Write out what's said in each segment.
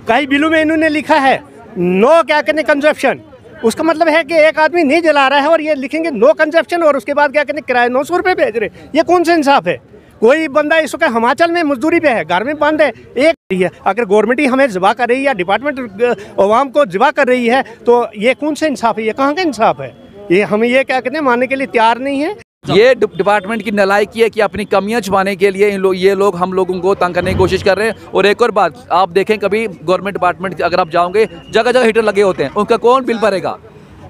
कई बिलों में इन्होंने लिखा है नो क्या कहते कंजप्शन। उसका मतलब है कि एक आदमी नहीं जला रहा है और ये लिखेंगे नो कंजप्शन और उसके बाद क्या कहते किराया 900 रुपये भेज रहे। ये कौन सा इंसाफ है? कोई बंदा इस वक्त हिमाचल में मजदूरी पे है, घर में बंद है, एक है। अगर गवर्नमेंट ही हमें जबा कर रही है या डिपार्टमेंट अवाम को जबा कर रही है तो ये कौन सा इंसाफ है? ये कहाँ का इंसाफ है? ये हम ये क्या कहते हैं मानने के लिए तैयार नहीं है। ये डिपार्टमेंट की नालायकी है कि अपनी कमियां छुपाने के लिए ये लोग हम लोगों को तंग करने की कोशिश कर रहे हैं। और एक और बात, आप देखें कभी गवर्नमेंट डिपार्टमेंट अगर आप जाओगे जगह जगह हीटर लगे होते हैं, उनका कौन बिल भरेगा?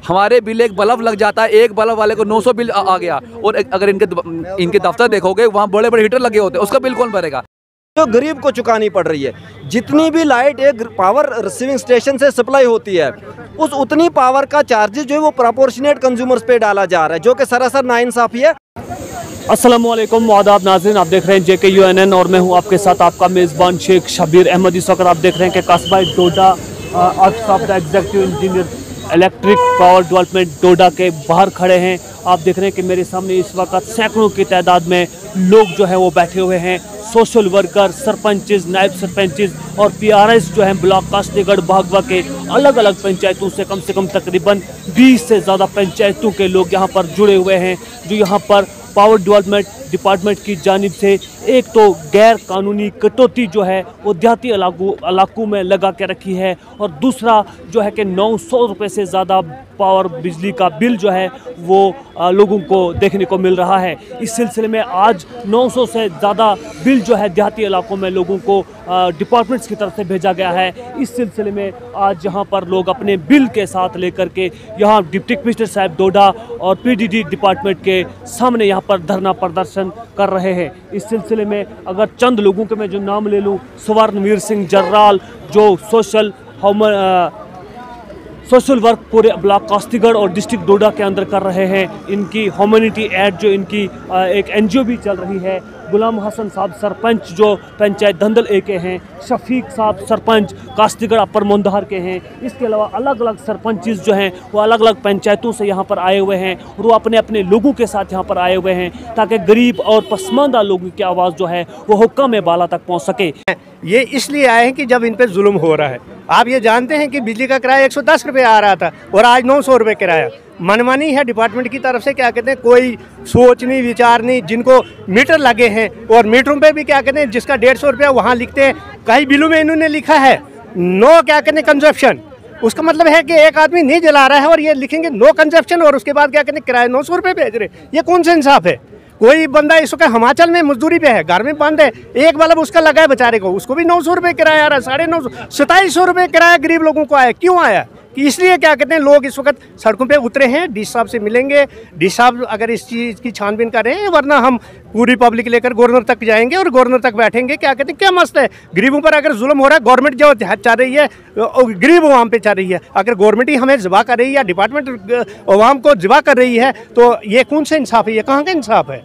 हमारे बिल एक बल्ब लग जाता है, एक बल्ब वाले को 900 बिल आ गया। और अगर इनके दफ्तर देखोगे वहाँ बड़े बड़े हीटर लगे होते हैं, उसका बिल कौन भरेगा? जो गरीब को चुकानी पड़ रही है। जितनी भी लाइट एक पावर रिसीविंग स्टेशन से सप्लाई होती है उस उतनी पावर का चार्जेस जो है वो प्रोपोर्शनेट कंज्यूमर्स पे डाला जा रहा है, जो कि सरासर नाइंसाफी है। अस्सलाम वालेकुम, आदाब नाज़रीन, आप देख रहे हैं JKUNN और मैं हूं आपके साथ आपका मेज़बान शेख शबीर अहमद। इस वक्त आप देख रहे हैं कि कस्बा Doda office of the executive engineer electric power development Doda के बाहर खड़े हैं। आप देख रहे हैं कि मेरे सामने इस वक्त सैकड़ों की तादाद में लोग जो है वो बैठे हुए हैं। सोशल वर्कर, सरपंचेस, नायब सरपंचेस और PRS जो हैं ब्लॉक कास्तीगढ़ भागवा के अलग अलग पंचायतों से कम तकरीबन 20 से ज़्यादा पंचायतों के लोग यहाँ पर जुड़े हुए हैं, जो यहाँ पर पावर डेवलपमेंट डिपार्टमेंट की जानिब से एक तो गैर कानूनी कटौती जो है वो देहाती इलाकों में लगा के रखी है, और दूसरा जो है कि 900 रुपये से ज़्यादा पावर बिजली का बिल जो है वो लोगों को देखने को मिल रहा है। इस सिलसिले में आज 900 से ज़्यादा बिल जो है देहाती इलाकों में लोगों को डिपार्टमेंट्स की तरफ से भेजा गया है। इस सिलसिले में आज यहाँ पर लोग अपने बिल के साथ लेकर के यहाँ डिप्टी कमिश्नर साहब डोडा और PDD डिपार्टमेंट के सामने यहाँ पर धरना प्रदर्शन कर रहे हैं। इस सिलसिले में अगर चंद लोगों के मैं जो नाम ले लूँ, स्वर्णवीर सिंह जर्राल जो सोशल वर्क पूरे ब्लॉक कास्तीगढ़ और डिस्ट्रिक्ट डोडा के अंदर कर रहे हैं। इनकी ह्यूमैनिटी एड जो इनकी एक NGO भी चल रही है। गुलाम हसन साहब सरपंच जो पंचायत धंधल A के हैं, शफीक साहब सरपंच कास्तीगढ़ अपर मुंदहर के हैं। इसके अलावा अलग अलग सरपंचेस जो हैं वो अलग अलग पंचायतों से यहाँ पर आए हुए हैं और वो अपने अपने लोगों के साथ यहाँ पर आए हुए हैं ताकि गरीब और पसमानदा लोगों की आवाज़ जो है वो हुक्म बाला तक पहुँच सके। ये इसलिए आए हैं कि जब इन पर जुल्म हो रहा है। आप ये जानते हैं कि बिजली का किराया 110 रुपये आ रहा था और आज 900 रुपये किराया। मनमानी है डिपार्टमेंट की तरफ से, क्या कहते हैं कोई सोच नहीं विचार नहीं। जिनको मीटर लगे हैं और मीटरों पे भी क्या कहते हैं जिसका 150 रुपया वहाँ लिखते हैं, कई बिलों में इन्होंने लिखा है नो क्या कहते कंजप्शन। उसका मतलब है कि एक आदमी नहीं जला रहा है और ये लिखेंगे नो कंजप्शन और उसके बाद क्या कहते हैं किराया 900 रुपये भेज रहे। ये कौन सा इंसाफ है? कोई बंदा इस वक्त हिमाचल में मजदूरी पे है, घर में बंद है, एक बल्ब उसका लगा है बेचारे को, उसको भी 900 रुपये किराया आ रहा है, 950 2700 रुपये किराया गरीब लोगों को आया। क्यों आया? कि इसलिए क्या कहते हैं लोग इस वक्त सड़कों पे उतरे हैं। डी साहब से मिलेंगे, डी साहब अगर इस चीज़ की छानबीन करें, वरना हम पूरी पब्लिक लेकर गवर्नर तक जाएंगे और गवर्नर तक बैठेंगे। क्या कहते हैं क्या मसला है? गरीबों पर अगर जुल्म हो रहा है, गवर्नमेंट जो चाह रही है गरीब अवाम पे चाह रही है। अगर गवर्नमेंट ही हमें जबा कर रही है या डिपार्टमेंट अवाम को जबा कर रही है तो ये कौन सा इंसाफ है? ये कहाँ का इंसाफ है?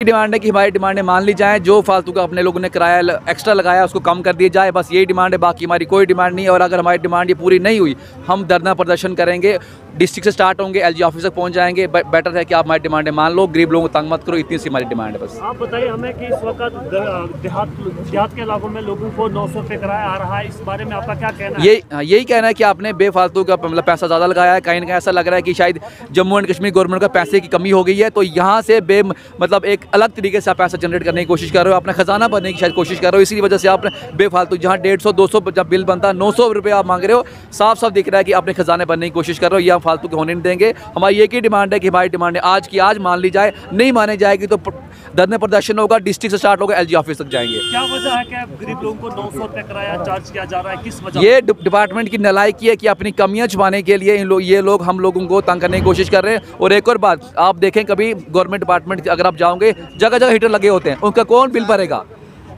डिमांड है कि हमारी डिमांडें मान ली जाएं। जो फालतू का अपने लोगों ने किराया एक्स्ट्रा लगाया उसको कम कर दिया जाए, बस यही डिमांड है, बाकी हमारी कोई डिमांड नहीं है। और अगर हमारी डिमांड ये पूरी नहीं हुई हम धरना प्रदर्शन करेंगे। डिस्ट्रिक्ट से स्टार्ट होंगे, LG ऑफिस तक पहुंच जाएंगे। बेटर है कि आप हमारी डिमांडें मान लो, गरीब लोगों को तंग मत करो, इतनी सी हमारी डिमांड है बस। आप बताइए हमें कि इस वक्त देहात के इलाकों में लोगों को 900 रुपये किराया आ रहा है, इस बारे में आपका क्या कहना है? यही कहना है कि आपने बेफालतू का मतलब पैसा ज़्यादा लगाया है। कहीं ना कहीं ऐसा लग रहा है कि शायद जम्मू एंड कश्मीर गवर्नमेंट का पैसे की कमी हो गई है, तो यहाँ से मतलब एक अलग तरीके से पैसा जनरेट करने की कोशिश कर रहे हो, अपना खजाना भरने की शायद कोशिश कर रहे हो। इसी वजह से आपने बेफालतू जहाँ 150-200 जब बिल बनता है 900 रुपये आप मांग रहे हो, साफ साफ दिख रहा है कि अपने खजाने भरने की कोशिश कर रहे हो। ये हम फालतू के होने नहीं देंगे। हमारी एक ही डिमांड है कि हमारी डिमांड आज की आज मान ली जाए, नहीं माने जाएगी तो धरना प्रदर्शन होगा, डिस्ट्रिक्ट से स्टार्ट होगा, LG ऑफिस तक जाएंगे। क्या वजह है कि गरीब लोगों को 900 रुपये किराया चार्ज किया जा रहा है? किस वजह? ये डिपार्टमेंट की नालायकी है कि अपनी कमियां छुपाने के लिए ये लोग हम लोगों को तंग करने की कोशिश कर रहे हैं। और एक और बात, आप देखें कभी गवर्नमेंट डिपार्टमेंट अगर आप जाओगे जगह जगह हीटर लगे होते हैं, उनका कौन बिल भरेगा?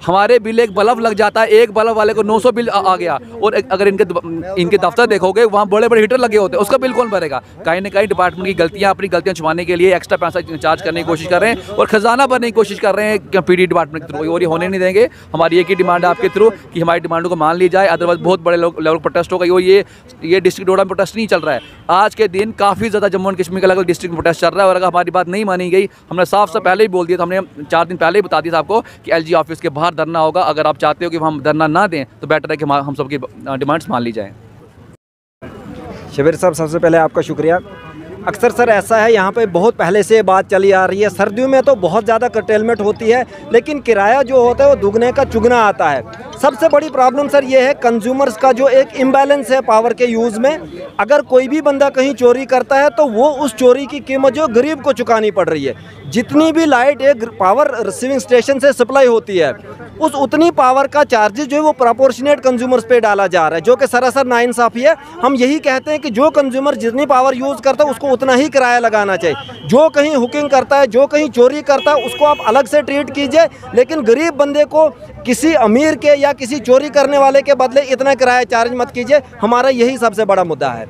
हमारे बिल एक बल्ब लग जाता है, एक बल्ब वाले को 900 बिल आ गया। और अगर इनके दफ्तर देखोगे वहाँ बड़े बड़े हीटर लगे होते हैं, उसका बिल कौन भरेगा? कहीं ना कहीं डिपार्टमेंट की गलतियाँ अपनी गलतियाँ छुपाने के लिए एक्स्ट्रा पैसा चार्ज करने की कोशिश कर रहे हैं और खजाना भरने की कोशिश कर रहे हैं PD डिपार्टमेंट के थ्रू। और ये होने नहीं देंगे। हमारी एक ही डिमांड है आपके थ्रू कि हमारी डिमांडों को मान ली जाए, अदरवाइज बहुत बड़े लेवल प्रोटेस्ट होगा। ये डिस्ट्रिक्ट डोडा में प्रोटेस्ट नहीं चल रहा है, आज के दिन काफ़ी ज़्यादा जम्मू एंड कश्मीर का अलग अलग डिस्ट्रिक्ट में प्रोटेस्ट चल रहा है। और अगर हमारी बात नहीं मानी गई, हमने साफ पहले ही बोल दिया था, हमने 4 दिन पहले ही बता दिया था आपको कि LG ऑफिस के बाहर बाहर धरना होगा। अगर आप चाहते हो कि हम धरना ना दें तो बेटर है कि हम सबकी डिमांड्स मान ली जाएँ। शबीर साहब, सबसे पहले आपका शुक्रिया। अक्सर सर ऐसा है, यहाँ पे बहुत पहले से बात चली आ रही है, सर्दियों में तो बहुत ज़्यादा कर्टेलमेंट होती है, लेकिन किराया जो होता है वो दुगने का चुगना आता है। सबसे बड़ी प्रॉब्लम सर ये है कंज्यूमर्स का जो एक इम्बैलेंस है पावर के यूज़ में। अगर कोई भी बंदा कहीं चोरी करता है तो वो उस चोरी की कीमत जो गरीब को चुकानी पड़ रही है। जितनी भी लाइट एक पावर रिसीविंग स्टेशन से सप्लाई होती है, उस उतनी पावर का चार्जेस जो है वो प्रोपोर्शनेट कंज्यूमर्स पे डाला जा रहा है, जो कि सरासर नाइंसाफ़ी है। हम यही कहते हैं कि जो कंज्यूमर जितनी पावर यूज़ करता है उसको उतना ही किराया लगाना चाहिए। जो कहीं हुकिंग करता है, जो कहीं चोरी करता है, उसको आप अलग से ट्रीट कीजिए, लेकिन गरीब बंदे को किसी अमीर के या किसी चोरी करने वाले के बदले इतना किराया चार्ज मत कीजिए। हमारा यही सबसे बड़ा मुद्दा है।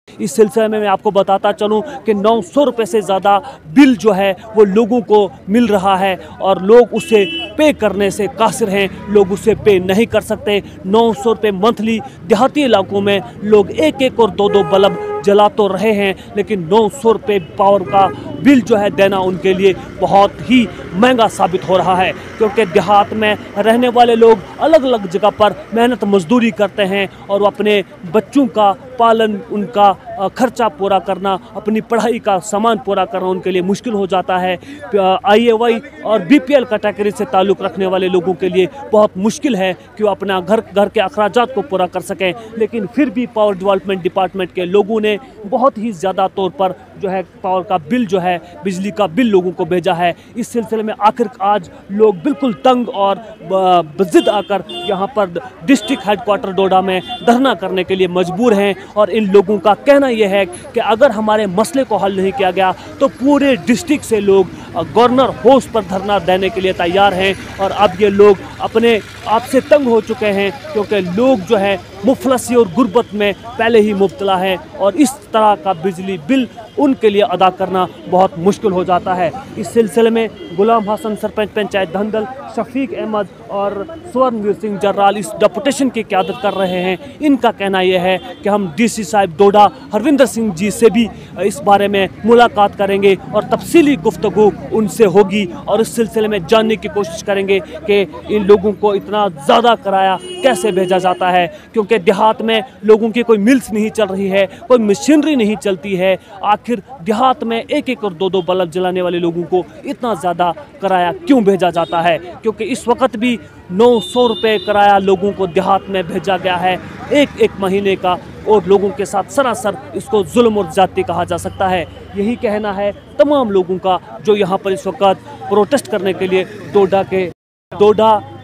इस सिलसिले में मैं आपको बताता चलूं कि 900 रुपये से ज़्यादा बिल जो है वो लोगों को मिल रहा है और लोग उसे पे करने से कासिर हैं, लोग उसे पे नहीं कर सकते। 900 रुपये मंथली देहाती इलाकों में लोग एक एक और दो दो बल्ब जला तो रहे हैं, लेकिन 900 रुपये पावर का बिल जो है देना उनके लिए बहुत ही महंगा साबित हो रहा है, क्योंकि देहात में रहने वाले लोग अलग अलग जगह पर मेहनत मजदूरी करते हैं और वो अपने बच्चों का पालन, उनका खर्चा पूरा करना, अपनी पढ़ाई का सामान पूरा करना उनके लिए मुश्किल हो जाता है। IAY और BPL कैटेगरी से ताल्लुक़ रखने वाले लोगों के लिए बहुत मुश्किल है कि वो अपना घर के अखराजात को पूरा कर सकें, लेकिन फिर भी पावर डेवलपमेंट डिपार्टमेंट के लोगों ने बहुत ही ज़्यादा तौर पर जो है पावर का बिल जो है, बिजली का बिल लोगों को भेजा है। इस सिलसिले में आखिर आज लोग बिल्कुल तंग और बज़िद आकर यहाँ पर डिस्ट्रिक्ट हेडक्वार्टर डोडा में धरना करने के लिए मजबूर हैं और इन लोगों का कहना यह है कि अगर हमारे मसले को हल नहीं किया गया तो पूरे डिस्ट्रिक्ट से लोग गवर्नर हाउस पर धरना देने के लिए तैयार हैं। और अब ये लोग अपने आप से तंग हो चुके हैं, क्योंकि लोग जो है मुफलसी और गुर्बत में पहले ही मुब्तला है और इस तरह का बिजली बिल उनके लिए अदा करना बहुत मुश्किल हो जाता है। इस सिलसिले में गुलाम हसन सरपंच पंचायत धंदल, शफीक अहमद और स्वर्णवीर सिंह जर्राल इस डेपुटेशन की क़यादत कर रहे हैं। इनका कहना यह है कि हम DC साहिब डोडा हरविंदर सिंह जी से भी इस बारे में मुलाकात करेंगे और तफसीली गुफ्तगू उनसे होगी और इस सिलसिले में जानने की कोशिश करेंगे कि इन लोगों को इतना ज़्यादा किराया कैसे भेजा जाता है, क्योंकि देहात में लोगों की कोई मिल्स नहीं चल रही है, कोई मशीनरी नहीं चलती है। आखिर देहात में एक एक और दो दो बल्ब जलाने वाले लोगों को इतना ज़्यादा किराया क्यों भेजा जाता है? क्योंकि इस वक्त भी 900 रुपये किराया लोगों को देहात में भेजा गया है एक महीने का, और लोगों के साथ सरासर इसको जुल्म और ज़्यादती कहा जा सकता है। यही कहना है तमाम लोगों का जो यहाँ पर इस वक्त प्रोटेस्ट करने के लिए डोडा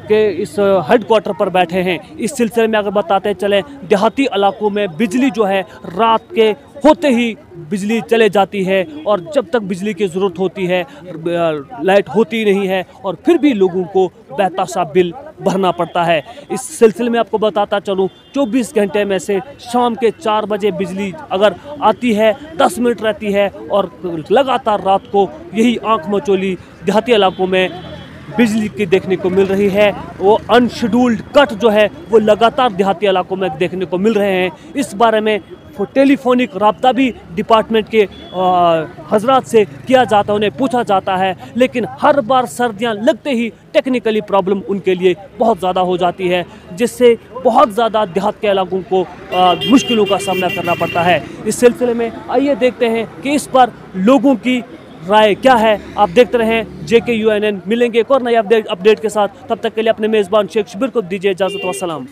के इस हेडक्वार्टर पर बैठे हैं। इस सिलसिले में अगर बताते चलें, देहाती इलाकों में बिजली जो है रात के होते ही बिजली चले जाती है और जब तक बिजली की ज़रूरत होती है लाइट होती नहीं है और फिर भी लोगों को बेतहाशा बिल भरना पड़ता है। इस सिलसिले में आपको बताता चलूँ, 24 घंटे में से शाम के 4 बजे बिजली अगर आती है 10 मिनट रहती है और लगातार रात को यही आँख मचोली देहाती इलाकों में बिजली की देखने को मिल रही है। वो अनशेड्यूल्ड कट जो है वो लगातार देहाती इलाकों में देखने को मिल रहे हैं। इस बारे में टेलीफोनिक रब्ता भी डिपार्टमेंट के हजरात से किया जाता है, उन्हें पूछा जाता है, लेकिन हर बार सर्दियां लगते ही टेक्निकली प्रॉब्लम उनके लिए बहुत ज़्यादा हो जाती है, जिससे बहुत ज़्यादा देहात के इलाकों को मुश्किलों का सामना करना पड़ता है। इस सिलसिले में आइए देखते हैं कि इस पर लोगों की राय क्या है। आप देखते रहें JKUNN। मिलेंगे एक और नए अपडेट के साथ, तब तक के लिए अपने मेज़बान शेख शबीर को दीजिए इजाज़त। वस्सलाम।